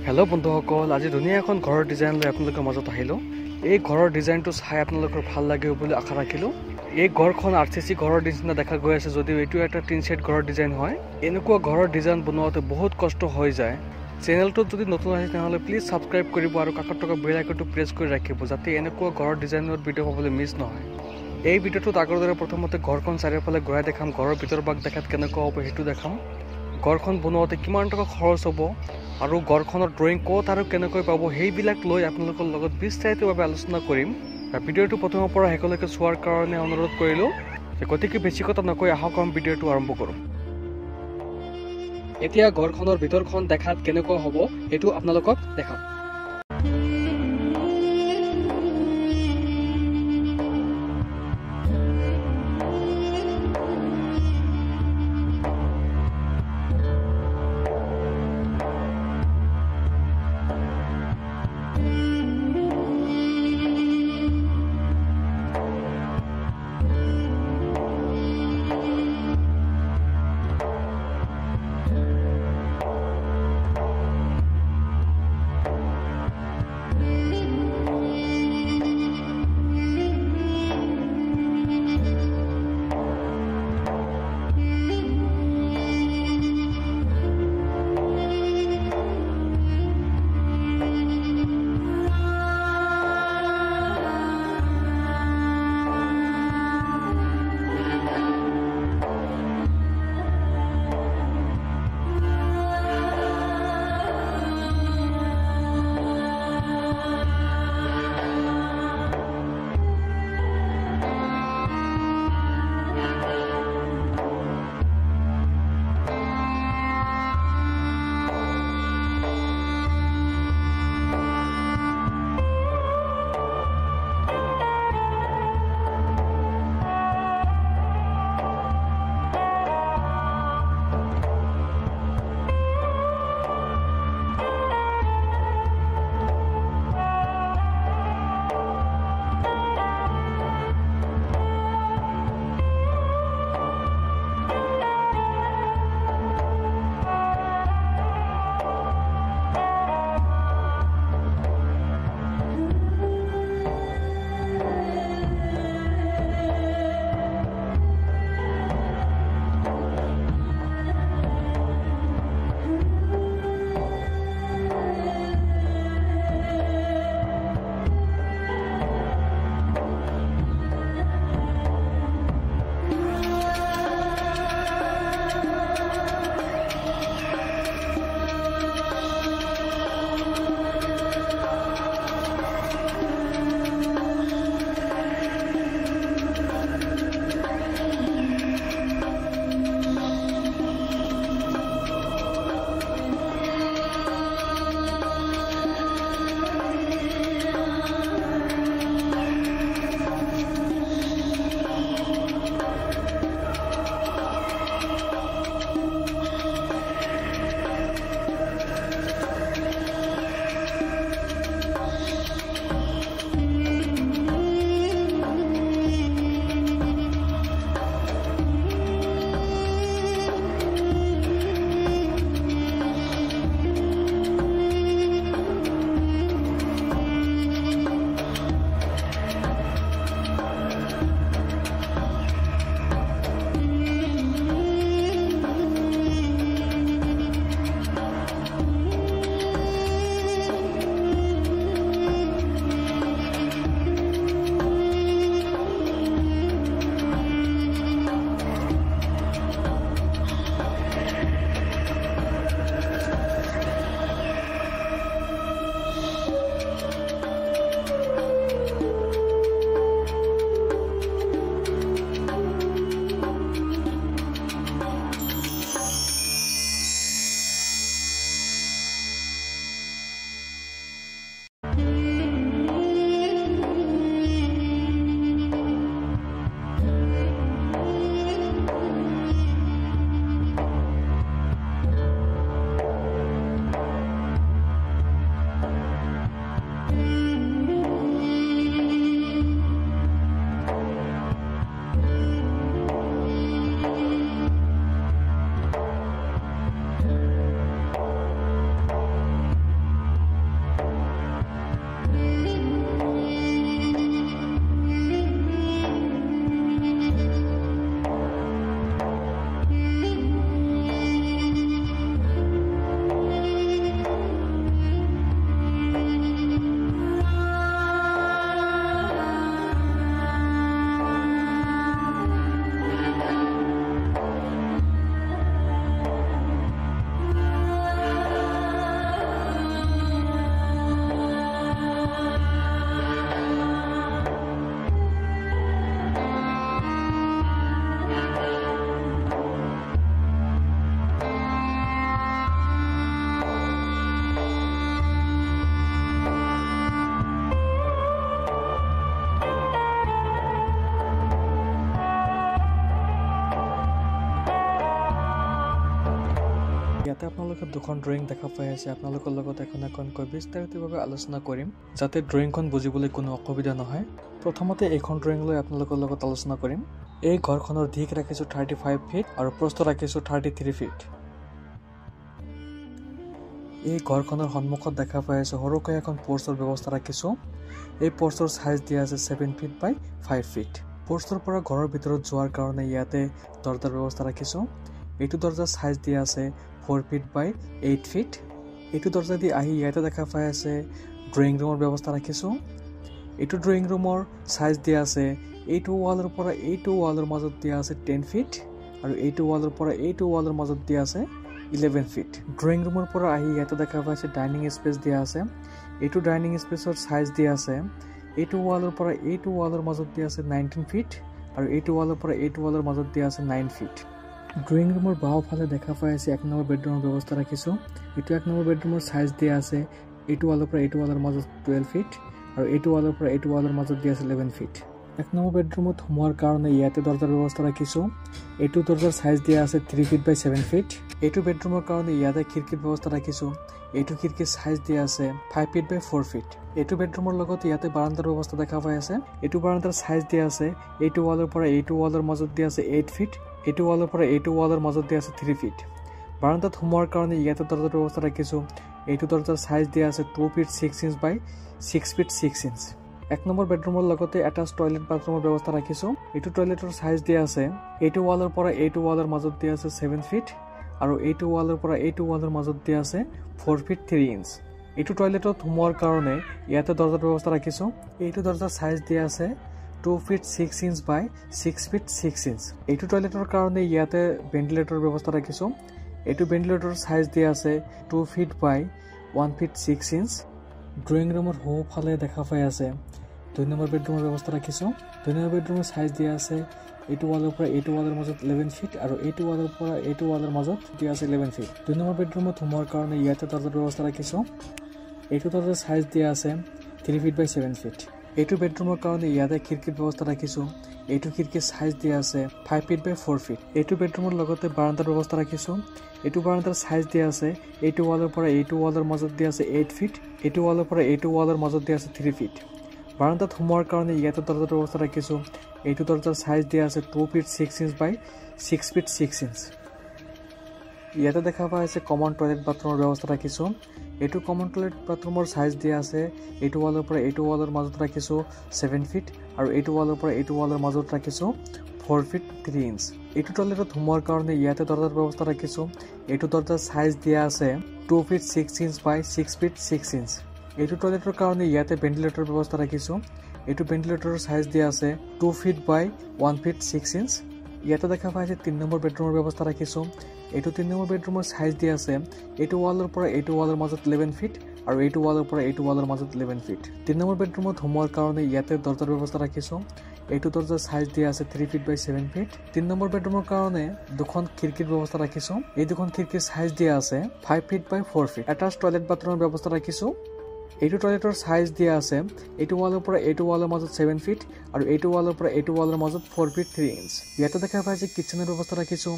Hello' বন্ধুসকল, আজি ধুনীয়া এখন ঘৰৰ ডিজাইন লৈ আপোনালোকৰ মাজত আহিলোঁ। এই ঘৰৰ ডিজাইনটো চাই আপোনালোকৰ ভাল লাগিব বুলি আশা ৰাখিলোঁ। এই ঘৰখন RCC ঘৰৰ নিচিনা দেখা গৈ আছে যদিও এইটো এটা টিন শেড ঘৰৰ ডিজাইন হয়। এনেকুৱা ঘৰৰ ডিজাইন বনোৱাতে বহুত কষ্ট হৈ যায়। চেনেলটোত যদি নতুন আহে তেনেহ'লে প্লিজ ছাবস্ক্ৰাইব কৰিব আৰু কাষত থকা বেল আইকনটো প্ৰেছ কৰি ৰাখিব যাতে এনেকুৱা ঘৰৰ ডিজাইনৰ ভিডিঅ' পাবলৈ মিছ নহয়। এই ভিডিঅ'টোত আগৰ দৰে প্ৰথমতে ঘৰখন চাৰিওফালে ঘূৰাই দেখাম, ঘৰৰ ভিতৰ ভাগ দেখাত কেনেকুৱা হ'ব সেইটো দেখাম। ঘৰখন বনোৱাতে কিমান টকা খৰচ হ'ব আৰু ঘৰখনৰ ড্ৰয়িং ক'ত আৰু কেনেকৈ পাব সেইবিলাক লৈ আপোনালোকৰ লগত বিস্তাৰিতভাৱে আলোচনা কৰিম। ভিডিঅ'টো প্ৰথমৰ পৰা শেষলৈকে চোৱাৰ কাৰণে অনুৰোধ কৰিলোঁ। গতিকে বেছি কথা নকৈ আহক আমি ভিডিঅ'টো আৰম্ভ কৰোঁ। এতিয়া ঘৰখনৰ ভিতৰখন দেখাত কেনেকুৱা হ'ব সেইটো আপোনালোকক দেখাম। আপোনালোকে দুখন ড্ৰয়িং দেখা পাই আছে আপোনালোকৰ লগত এখন এখনকৈ বিস্তাৰিতভাৱে আলোচনা কৰিম যাতে ড্ৰয়িংখন বুজিবলৈ কোনো অসুবিধা নহয় প্ৰথমতে এইখন ড্ৰয়িং লৈ আপোনালোকৰ লগত আলোচনা কৰিম এই ঘৰখনৰ দিক ৰাখিছো 35 ফিট আৰু প্ৰস্থ ৰাখিছো 33 ফিট এই ঘৰখনৰ সন্মুখত দেখা পাই আছে সৰুকৈ এখন পোৰ্চৰ ব্যৱস্থা ৰাখিছো এই পোৰ্চৰ সাইজ দিয়া আছে 7 ফিট বাই 5 ফিট পোৰ্চৰ পৰা ঘৰৰ ভিতৰত যোৱাৰ কাৰণে ইয়াতে দৰজাৰ ব্যৱস্থা ৰাখিছো এইটো দৰজাৰ সাইজ দিয়া আছে 4 ফিট বাই 8 ফিট এইটো দৰজা দি আহি ইয়াতে দেখা পাই আছে ড্ৰয়িং ৰুমৰ ব্যৱস্থা ৰাখিছো এইটো ড্ৰয়িং ৰুমৰ সাইজ দিয়া আছে এইটো ৱালৰ পৰা এইটো ৱালৰ মাজত দিয়া আছে 10 ফিট আৰু এইটো ৱালৰ পৰা এইটো ৱালৰ মাজত দিয়া আছে 11 ফিট ড্ৰয়িং ৰুমৰ পৰা আহি ইয়াতে দেখা পাই আছে ডাইনিং স্পেস দিয়া আছে এইটো ডাইনিং স্পেসৰ সাইজ দিয়া আছে এইটো ৱালৰ পৰা এইটো ৱালৰ মাজত দিয়া আছে 19 ফিট আৰু এইটো ৱালৰ পৰা এইটো ৱালৰ মাজত দিয়া আছে 9 ফিট ড্ৰয়িং ৰুমৰ বাওঁফালে দেখা পাই আছে এক নম্বৰ বেডৰুমৰ ব্যৱস্থা ৰাখিছো এইটো এক নম্বৰ বেডৰুমৰ সাইজ দিয়া আছে এইটো ৱালৰ পৰা এইটো ৱালৰ মাজত 12 ফিট আৰু এইটো ৱালৰ পৰা এইটো ৱালৰ মাজত দিয়া আছে 11 ফিট এক নম্বৰ বেডৰুমত সোমোৱাৰ কাৰণে ইয়াতে দৰজাৰ ব্যৱস্থা ৰাখিছো এইটো দৰজাৰ সাইজ দিয়া আছে 3 ফিট বাই 7 ফিট এইটো বেডৰুমৰ কাৰণে ইয়াতে খিৰকিৰ ব্যৱস্থা ৰাখিছো এইটো খিৰকিৰ সাইজ দিয়া আছে 5 ফিট বাই 4 ফিট এইটো বেডৰুমৰ লগত ইয়াতে বাৰান্দাৰ ব্যৱস্থা দেখা পাই আছে এইটো বাৰান্দাৰ সাইজ দিয়া আছে এইটো ৱালৰ পৰা এইটো ৱালৰ মাজত দিয়া আছে 8 ফিট এইটো ৱালৰ পৰা এইটো ৱালৰ মাজত দিয়া আছে 3 ফিট বাৰান্দাত সোমোৱাৰ কাৰণে ইয়াতে দৰজাৰ ব্যৱস্থা ৰাখিছো এইটো দৰজাৰ সাইজ দিয়া আছে 2 ফিট 6 ইঞ্চ বাই 6 ফিট 6 ইঞ্চ এক নম্বৰ বেডৰুমৰ লগতে এটাচ টয়লেট বাথৰুমৰ ব্যৱস্থা ৰাখিছো এইটো টয়লেটৰ সাইজ দিয়া আছে এইটো ৱালৰ পৰা এইটো ৱালৰ মাজত দিয়া আছে 7 ফিট আৰু এইটো ৱালৰ পৰা এইটো ৱালৰ মাজত দিয়া আছে 4 ফিট 3 ইঞ্চ এইটো টয়লেটত সোমোৱাৰ কাৰণে ইয়াতে দৰজাৰ ব্যৱস্থা ৰাখিছো এইটো দৰজাৰ সাইজ দিয়া আছে 2 ফিট 6 ইঞ্চ বাই 6 ফিট 6 ইঞ্চ এইটো টয়লেটৰ কাৰণে ইয়াতে ভেন্টিলেটৰ ব্যৱস্থা ৰাখিছো এইটো ভেন্টিলেটৰ সাইজ দিয়া আছে 2 feet by 1 feet 6 inch drawing ৰুমৰ সোঁফালে দেখা পাই আছে 2 নম্বৰ বেডৰুমৰ ব্যৱস্থা ৰাখিছো 2 নম্বৰ বেডৰুমৰ সাইজ দিয়া আছে এইটো ৱালৰ পৰা এইটো ৱালৰ মাজত 11 ফিট আৰু এইটো ৱালৰ পৰা এইটো ৱালৰ মাজত দিয়া আছে 11 ফিট 2 নম্বৰ বেডৰুমত সোমোৱাৰ কাৰণে ইয়াতে দৰজাৰ ব্যৱস্থা ৰাখিছো এইটো দৰজাৰ সাইজ দিয়া আছে 3 ফিট বাই 7 ফিট এইটো বেডৰুমৰ কাৰণে ইয়াতে খিৰকিৰ ব্যৱস্থা ৰাখিছো এইটো খিৰকিৰ সাইজ দিয়া আছে 5 ফিট বাই 4 ফিট এইটো বেডৰুমৰ লগতে বাৰান্দাৰ ব্যৱস্থা ৰাখিছো এইটো বাৰান্দাৰ সাইজ দিয়া আছে এইটো ৱালৰ পৰা এইটো ৱালৰ মাজত দিয়া আছে 8 ফিট এইটো ৱালৰ পৰা এইটো ৱালৰ মাজত দিয়া আছে 3 ফিট বাৰান্দাত সোমোৱাৰ কাৰণে ইয়াতে দৰজাৰ ব্যৱস্থা ৰাখিছো এইটো দৰজাৰ সাইজ দিয়া আছে 2 ফিট 6 ইঞ্চ বাই 6 ফিট 6 ইঞ্চ ইয়াতে দেখা পাই আছে কমন টয়লেট বাথৰুমৰ ব্যৱস্থা ৰাখিছো এইটো কমন টয়লেট বাথৰুমৰ সাইজ দিয়া আছে এইটো ৱালৰ পৰা এইটো ৱালৰ মাজত ৰাখিছো 7 ফিট আৰু এইটো ৱালৰ পৰা এইটো ৱালৰ মাজত ৰাখিছো 4 ফিট 3 ইঞ্চ এইটো টয়লেটত সোমোৱাৰ কাৰণে ইয়াতে দৰজাৰ ব্যৱস্থা ৰাখিছো এইটো দৰজাৰ সাইজ দিয়া আছে 2 ফিট 6 ইঞ্চ বাই 6 ফিট 6 ইঞ্চ এইটো টয়লেটৰ কাৰণে ইয়াতে ভেন্টিলেটৰ ব্যৱস্থা ৰাখিছো এইটো ভেন্টিলেটৰৰ সাইজ দিয়া আছে 2 ফিট বাই 1 ফিট 6 ইঞ্চ ইয়াতে দেখা পাই আছে 3 নম্বৰ বেডৰুমৰ ব্যৱস্থা ৰাখিছো এইটো 3 নম্বৰ বেডৰুমৰ সাইজ দিয়া আছে এইটো ৱালৰ পৰা এইটো ৱালৰ মাজত 11 ফিট আৰু এইটো ৱালৰ পৰা এইটো ৱালৰ মাজত 11 ফিট 3 নম্বৰ বেডৰুমত সোমোৱাৰ কাৰণে ইয়াতে দৰজাৰ ব্যৱস্থা ৰাখিছো এইটো দৰজাৰ সাইজ দিয়া আছে 3 ফিট বাই 7 ফিট 3 নম্বৰ বেডৰুমৰ কাৰণে দুখন খিৰকিৰ ব্যৱস্থা ৰাখিছো এই দুখন খিৰকিৰ সাইজ দিয়া আছে 5 feet by 4 feet attach toilet বাথৰুমৰ ব্যৱস্থা ৰাখিছো এইটো টয়লেটৰ সাইজ দিয়া আছে এইটো ৱালৰ পৰা এইটো ৱালৰ মাজত 7 ফিট আৰু এইটো ৱালৰ পৰা এইটো ৱালৰ মাজত 4 ফিট 3 ইঞ্চ ইয়াতে দেখা পাই আছে কিচেনৰ ব্যৱস্থা ৰাখিছো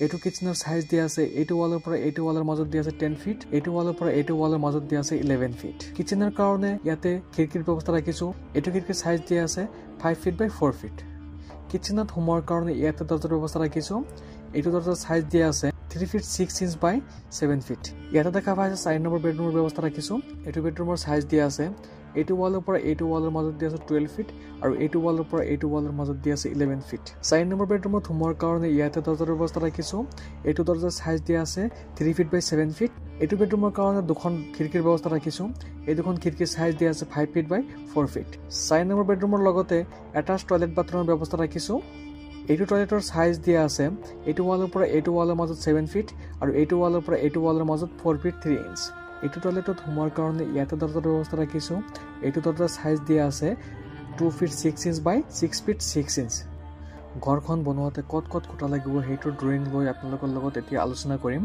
এইটো কিচেনৰ সাইজ দিয়া আছে এইটো ৱালৰ পৰা এইটো ৱালৰ মাজত দিয়া আছে 10 ফিট এইটো ৱালৰ পৰা এইটো ৱালৰ মাজত দিয়া আছে 11 ফিট কিচেনৰ কাৰণে ইয়াতে খিৰকিৰ ব্যৱস্থা ৰাখিছো এইটো খিৰকিৰ সাইজ দিয়া আছে 5 ফিট বাই 4 ফিট কিচেনত সোমোৱাৰ কাৰণে ইয়াতে দৰজাৰ ব্যৱস্থা ৰাখিছো এইটো দৰজাৰ সাইজ দিয়া আছে 3 ফিট 6 ইঞ্চ বাই 7 ফিট ইয়াতে দেখা পাই আছে 4 নম্বৰ বেডৰুমৰ ব্যৱস্থা ৰাখিছো এইটো বেডৰুমৰ সাইজ দিয়া আছে এইটো ৱালৰ পৰা এইটো ৱালৰ মাজত দিয়া আছে 12 ফিট আৰু এইটো ৱালৰ পৰা এইটো ৱালৰ মাজত দিয়া আছে 11 ফিট 4 নম্বৰ বেডৰুমত সোমোৱাৰ কাৰণে ইয়াতে দৰজাৰ ব্যৱস্থা ৰাখিছো এইটো দৰজাৰ সাইজ দিয়া আছে 3 ফিট বাই 7 ফিট এইটো বেডৰুমৰ কাৰণে দুখন খিৰকিৰ ব্যৱস্থা ৰাখিছো এই দুখন খিৰকিৰ সাইজ দিয়া আছে 5 ফিট বাই 4 ফিট 4 নম্বৰ বেডৰুমৰ লগতে এটাচ টয়লেট বাথৰুমৰ ব্যৱস্থা ৰাখিছো এইটো টয়লেটৰ সাইজ দিয়া আছে এইটো ৱালৰ পৰা এইটো ৱালৰ মাজত 7 ফিট আৰু এইটো ৱালৰ পৰা এইটো ৱালৰ মাজত 4 ফিট 3 ইঞ্চ এইটো টয়লেটত সোমোৱাৰ কাৰণে ইয়াতে দৰজাৰ ব্যৱস্থা ৰাখিছো এইটো দৰজাৰ সাইজ দিয়া আছে 2 ফিট 6 ইঞ্চ বাই 6 ফিট 6 ইঞ্চ ঘৰখন বনোৱাতে কত কত খুঁটা লাগিব সেইটো ড্ৰয়িং লৈ আপোনালোকৰ লগত এতিয়া আলোচনা কৰিম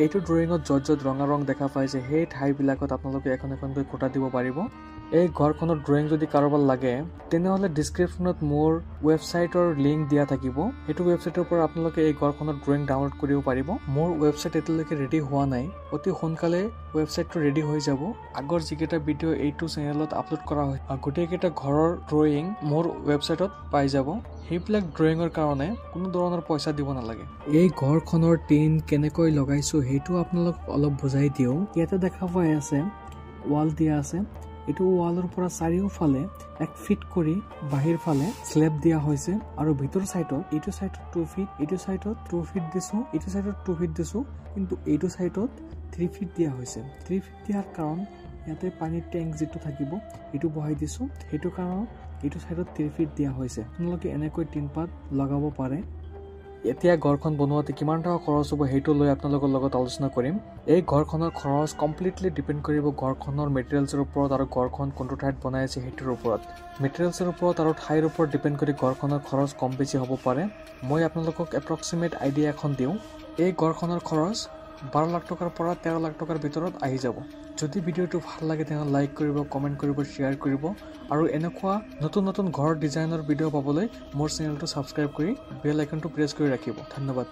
এইটো ড্ৰয়িঙত য'ত ৰঙা ৰং দেখা পাইছে সেই ঠাইবিলাকত আপোনালোকে এখন এখনকৈ খুঁটা দিব পাৰিব। এই ঘৰখনৰ ড্ৰয়িং যদি কাৰোবাৰ লাগে তেনেহ'লে ডিছক্ৰিপশ্যনত মোৰ ৱেবছাইটৰ লিংক দিয়া থাকিব। সেইটো ৱেবছাইটৰ পৰা আপোনালোকে এই ঘৰখনৰ ড্ৰয়িং ডাউনলোড কৰিব পাৰিব। মোৰ ৱেবছাইট এতিয়ালৈকে ৰেডি হোৱা নাই, অতি সোনকালে ৱেবছাইটটো ৰেডি হৈ যাব। আগৰ যিকেইটা ভিডিঅ' এইটো চেনেলত আপলোড কৰা হয় গোটেইকেইটা ঘৰৰ ড্ৰয়িং মোৰ ৱেবছাইটত পাই যাব। সেইবিলাক ড্ৰয়িঙৰ কাৰণে কোনো ধৰণৰ পইচা দিব নালাগে। এই ঘৰখনৰ টিন কেনেকৈ লগাইছোঁ সেইটো আপোনালোক অলপ বুজাই দিওঁ। ইয়াতে দেখা পাই আছে ৱাল দিয়া আছে। এইটো ৱালৰ পৰা চাৰিওফালে 1 ফিট কৰি বাহিৰ ফালে স্লেব দিয়া হৈছে আৰু ভিতৰ চাইডত এইটো চাইডত 2 ফিট, এইটো চাইডত 2 ফিট দিছো, এইটো চাইডত 2 ফিট দিছো, কিন্তু এইটো চাইডত 3 ফিট দিয়া হৈছে। 3 ফিট দিয়াৰ কাৰণ ইয়াতে পানীৰ টেংক যিটো থাকিব এইটো বহাই দিছো, সেইটো কাৰণত এইটো চাইডত 3 ফিট দিয়া হৈছে। আপোনালোকে এনেকৈ টিনপাত লগাব পাৰে। এতিয়া ঘৰখন বনোৱাতে কিমান টকা খৰচ হ'ব সেইটো লৈ আপোনালোকৰ লগত আলোচনা কৰিম। এই ঘৰখনৰ খৰচ কমপ্লিটলি ডিপেণ্ড কৰিব ঘৰখনৰ মেটেৰিয়েলছৰ ওপৰত আৰু ঘৰখন কোনটো ঠাইত বনাই আছে সেইটোৰ ওপৰত। মেটেৰিয়েলছৰ ওপৰত আৰু ঠাইৰ ওপৰত ডিপেণ্ড কৰি ঘৰখনৰ খৰচ কম বেছি হ'ব পাৰে। মই আপোনালোকক এপ্ৰক্সিমেট আইডিয়া এখন দিওঁ। এই ঘৰখনৰ খৰচ 12 লাখ টকাৰ পৰা 13 লাখ টকাৰ ভিতৰত আহি যাব। যদি ভিডিঅ'টো ভাল লাগে তেনেহ'লে লাইক কৰিব, কমেণ্ট কৰিব, শ্বেয়াৰ কৰিব আৰু এনেকুৱা নতুন ঘৰৰ ডিজাইনৰ ভিডিঅ' পাবলৈ মোৰ চেনেলটো ছাবস্ক্ৰাইব কৰি বেল আইকনটো প্ৰেছ কৰি ৰাখিব। ধন্যবাদ।